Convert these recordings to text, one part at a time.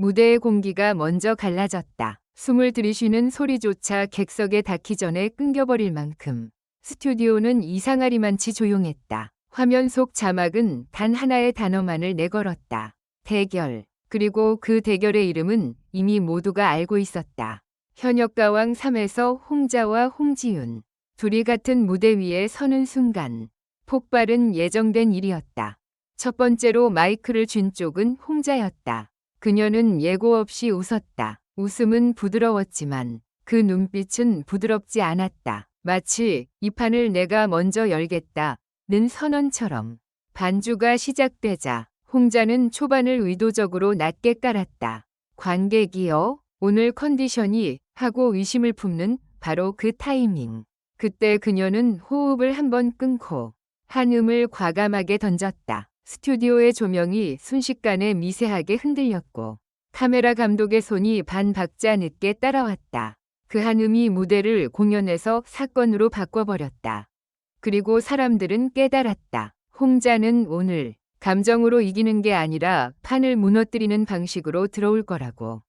무대의 공기가 먼저 갈라졌다. 숨을 들이쉬는 소리조차 객석에 닿기 전에 끊겨버릴 만큼 스튜디오는 이상하리만치 조용했다. 화면 속 자막은 단 하나의 단어만을 내걸었다. 대결. 그리고 그 대결의 이름은 이미 모두가 알고 있었다. 현역가왕 3에서 홍자와 홍지윤. 둘이 같은 무대 위에 서는 순간 폭발은 예정된 일이었다. 첫 번째로 마이크를 쥔 쪽은 홍자였다. 그녀는 예고 없이 웃었다. 웃음은 부드러웠지만 그 눈빛은 부드럽지 않았다. 마치 이 판을 내가 먼저 열겠다는 선언처럼. 반주가 시작되자 홍자는 초반을 의도적으로 낮게 깔았다. 관객이여, 오늘 컨디션이 하고 의심을 품는 바로 그 타이밍. 그때 그녀는 호흡을 한번 끊고 한 음을 과감하게 던졌다. 스튜디오의 조명이 순식간에 미세하게 흔들렸고 카메라 감독의 손이 반 박자 늦게 따라왔다. 그 한 음이 무대를 공연에서 사건으로 바꿔버렸다. 그리고 사람들은 깨달았다. 홍자는 오늘 감정으로 이기는 게 아니라 판을 무너뜨리는 방식으로 들어올 거라고.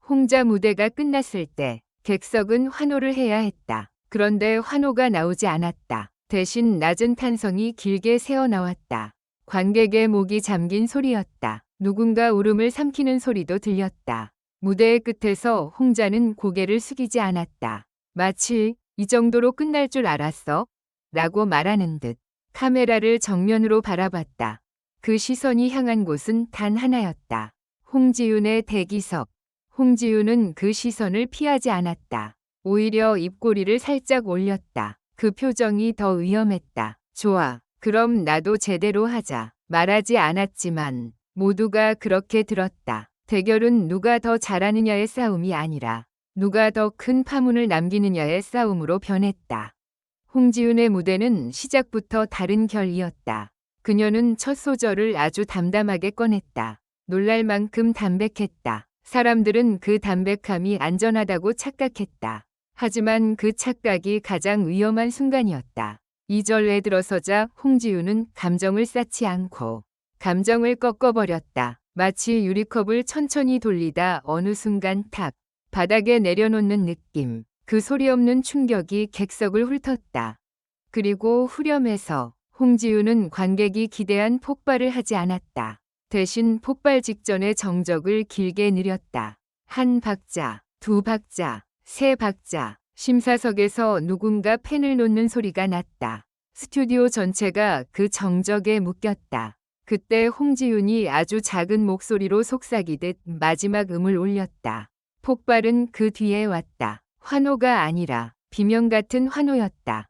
홍자 무대가 끝났을 때 객석은 환호를 해야 했다. 그런데 환호가 나오지 않았다. 대신 낮은 탄성이 길게 새어나왔다. 관객의 목이 잠긴 소리였다. 누군가 울음을 삼키는 소리도 들렸다. 무대의 끝에서 홍자는 고개를 숙이지 않았다. 마치 이 정도로 끝날 줄 알았어? 라고 말하는 듯 카메라를 정면으로 바라봤다. 그 시선이 향한 곳은 단 하나였다. 홍지윤의 대기석. 홍지윤은 그 시선을 피하지 않았다. 오히려 입꼬리를 살짝 올렸다. 그 표정이 더 위험했다. 좋아. 그럼 나도 제대로 하자. 말하지 않았지만 모두가 그렇게 들었다. 대결은 누가 더 잘하느냐의 싸움이 아니라 누가 더 큰 파문을 남기느냐의 싸움으로 변했다. 홍지윤의 무대는 시작부터 다른 결이었다. 그녀는 첫 소절을 아주 담담하게 꺼냈다. 놀랄 만큼 담백했다. 사람들은 그 담백함이 안전하다고 착각했다. 하지만 그 착각이 가장 위험한 순간이었다. 2절에 들어서자 홍지윤은 감정을 쌓지 않고 감정을 꺾어버렸다. 마치 유리컵을 천천히 돌리다 어느 순간 탁 바닥에 내려놓는 느낌. 그 소리 없는 충격이 객석을 훑었다. 그리고 후렴에서 홍지윤은 관객이 기대한 폭발을 하지 않았다. 대신 폭발 직전의 정적을 길게 느렸다. 한 박자, 두 박자, 세 박자. 심사석에서 누군가 펜을 놓는 소리가 났다. 스튜디오 전체가 그 정적에 묶였다. 그때 홍지윤이 아주 작은 목소리로 속삭이듯 마지막 음을 올렸다. 폭발은 그 뒤에 왔다. 환호가 아니라 비명 같은 환호였다.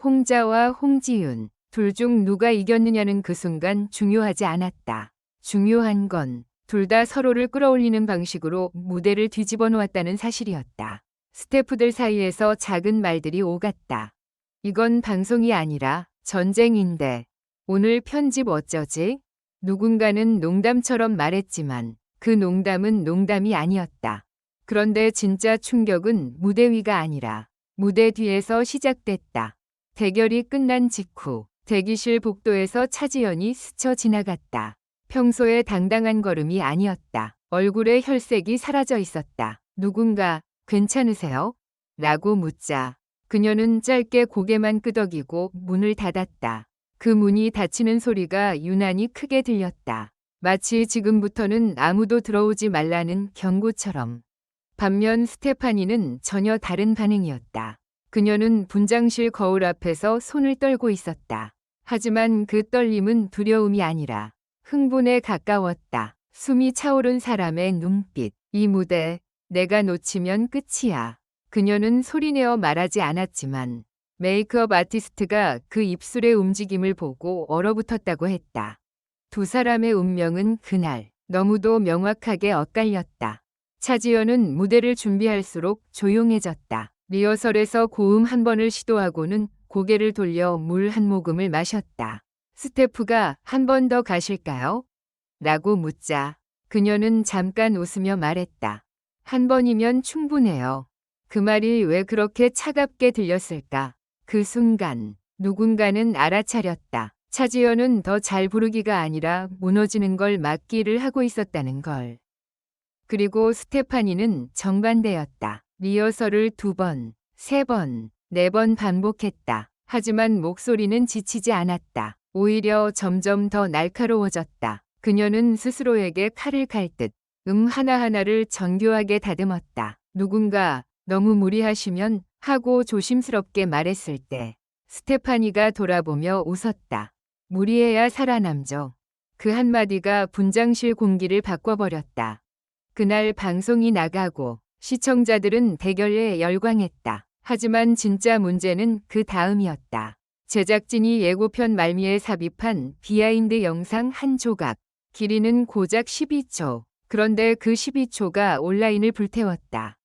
홍자와 홍지윤, 둘 중 누가 이겼느냐는 그 순간 중요하지 않았다. 중요한 건 둘 다 서로를 끌어올리는 방식으로 무대를 뒤집어 놓았다는 사실이었다. 스태프들 사이에서 작은 말들이 오갔다. 이건 방송이 아니라 전쟁인데 오늘 편집 어쩌지? 누군가는 농담처럼 말했지만 그 농담은 농담이 아니었다. 그런데 진짜 충격은 무대 위가 아니라 무대 뒤에서 시작됐다. 대결이 끝난 직후 대기실 복도에서 차지연이 스쳐 지나갔다. 평소의 당당한 걸음이 아니었다. 얼굴에 혈색이 사라져 있었다. 누군가 괜찮으세요? 라고 묻자 그녀는 짧게 고개만 끄덕이고 문을 닫았다. 그 문이 닫히는 소리가 유난히 크게 들렸다. 마치 지금부터는 아무도 들어오지 말라는 경고처럼. 반면 스테파니는 전혀 다른 반응이었다. 그녀는 분장실 거울 앞에서 손을 떨고 있었다. 하지만 그 떨림은 두려움이 아니라 흥분에 가까웠다. 숨이 차오른 사람의 눈빛. 이 무대, 내가 놓치면 끝이야. 그녀는 소리내어 말하지 않았지만 메이크업 아티스트가 그 입술의 움직임을 보고 얼어붙었다고 했다. 두 사람의 운명은 그날 너무도 명확하게 엇갈렸다. 차지연은 무대를 준비할수록 조용해졌다. 리허설에서 고음 한 번을 시도하고는 고개를 돌려 물 한 모금을 마셨다. 스태프가 한 번 더 가실까요? 라고 묻자 그녀는 잠깐 웃으며 말했다. 한 번이면 충분해요. 그 말이 왜 그렇게 차갑게 들렸을까? 그 순간 누군가는 알아차렸다. 차지연은 더 잘 부르기가 아니라 무너지는 걸 막기를 하고 있었다는 걸. 그리고 스테파니는 정반대였다. 리허설을 2번, 3번, 4번 반복했다. 하지만 목소리는 지치지 않았다. 오히려 점점 더 날카로워졌다. 그녀는 스스로에게 칼을 갈 듯 하나하나를 정교하게 다듬었다. 누군가 너무 무리하시면 하고 조심스럽게 말했을 때 스테파니가 돌아보며 웃었다. 무리해야 살아남죠. 그 한마디가 분장실 공기를 바꿔버렸다. 그날 방송이 나가고 시청자들은 대결에 열광했다. 하지만 진짜 문제는 그 다음이었다. 제작진이 예고편 말미에 삽입한 비하인드 영상 한 조각. 길이는 고작 12초. 그런데 그 12초가 온라인을 불태웠다.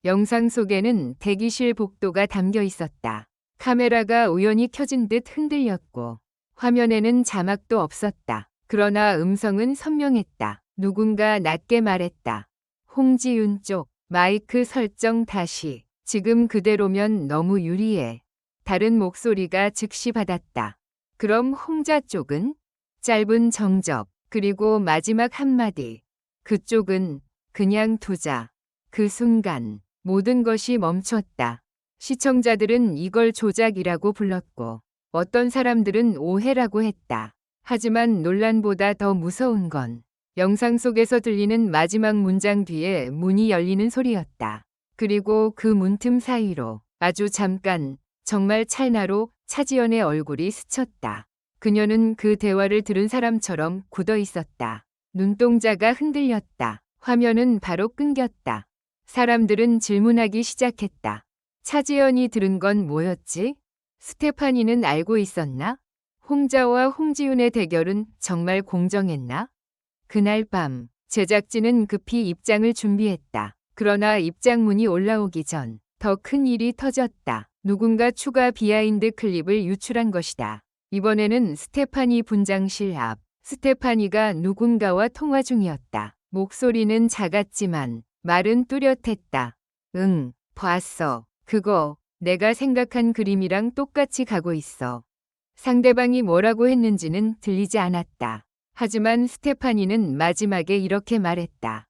영상 속에는 대기실 복도가 담겨 있었다. 카메라가 우연히 켜진 듯 흔들렸고 화면에는 자막도 없었다. 그러나 음성은 선명했다. 누군가 낮게 말했다. 홍지윤 쪽 마이크 설정 다시. 지금 그대로면 너무 유리해. 다른 목소리가 즉시 받았다. 그럼 홍자 쪽은? 짧은 정적. 그리고 마지막 한마디. 그쪽은 그냥 두자. 그 순간 모든 것이 멈췄다. 시청자들은 이걸 조작이라고 불렀고 어떤 사람들은 오해라고 했다. 하지만 논란보다 더 무서운 건 영상 속에서 들리는 마지막 문장 뒤에 문이 열리는 소리였다. 그리고 그 문틈 사이로 아주 잠깐, 정말 찰나로 차지연의 얼굴이 스쳤다. 그녀는 그 대화를 들은 사람처럼 굳어 있었다. 눈동자가 흔들렸다. 화면은 바로 끊겼다. 사람들은 질문하기 시작했다. 차지연이 들은 건 뭐였지? 스테파니는 알고 있었나? 홍자와 홍지윤의 대결은 정말 공정했나? 그날 밤 제작진은 급히 입장을 준비했다. 그러나 입장문이 올라오기 전 더 큰 일이 터졌다. 누군가 추가 비하인드 클립을 유출한 것이다. 이번에는 스테파니 분장실 앞. 스테파니가 누군가와 통화 중이었다. 목소리는 작았지만 말은 뚜렷했다. 응, 봤어. 그거 내가 생각한 그림이랑 똑같이 가고 있어. 상대방이 뭐라고 했는지는 들리지 않았다. 하지만 스테파니는 마지막에 이렇게 말했다.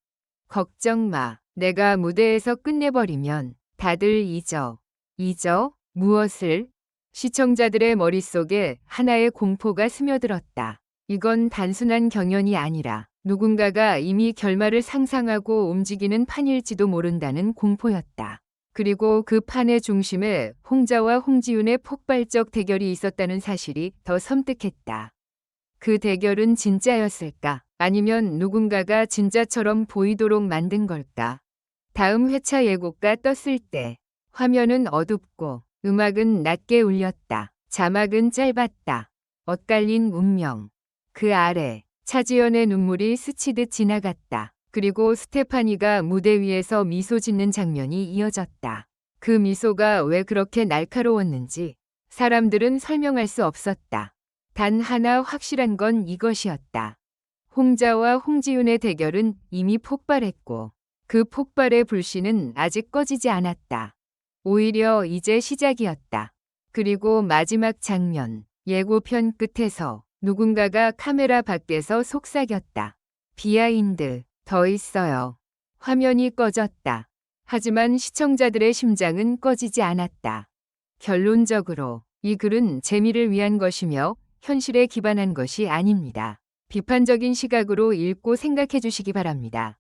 걱정 마. 내가 무대에서 끝내버리면 다들 잊어. 잊어? 무엇을? 시청자들의 머릿속에 하나의 공포가 스며들었다. 이건 단순한 경연이 아니라 누군가가 이미 결말을 상상하고 움직이는 판일지도 모른다는 공포였다. 그리고 그 판의 중심에 홍자와 홍지윤의 폭발적 대결이 있었다는 사실이 더 섬뜩했다. 그 대결은 진짜였을까? 아니면 누군가가 진짜처럼 보이도록 만든 걸까? 다음 회차 예고가 떴을 때 화면은 어둡고 음악은 낮게 울렸다. 자막은 짧았다. 엇갈린 운명. 그 아래 차지연의 눈물이 스치듯 지나갔다. 그리고 스테파니가 무대 위에서 미소 짓는 장면이 이어졌다. 그 미소가 왜 그렇게 날카로웠는지 사람들은 설명할 수 없었다. 단 하나 확실한 건 이것이었다. 홍자와 홍지윤의 대결은 이미 폭발했고 그 폭발의 불씨는 아직 꺼지지 않았다. 오히려 이제 시작이었다. 그리고 마지막 장면, 예고편 끝에서 누군가가 카메라 밖에서 속삭였다. 비하인드, 더 있어요. 화면이 꺼졌다. 하지만 시청자들의 심장은 꺼지지 않았다. 결론적으로 이 글은 재미를 위한 것이며 현실에 기반한 것이 아닙니다. 비판적인 시각으로 읽고 생각해 주시기 바랍니다.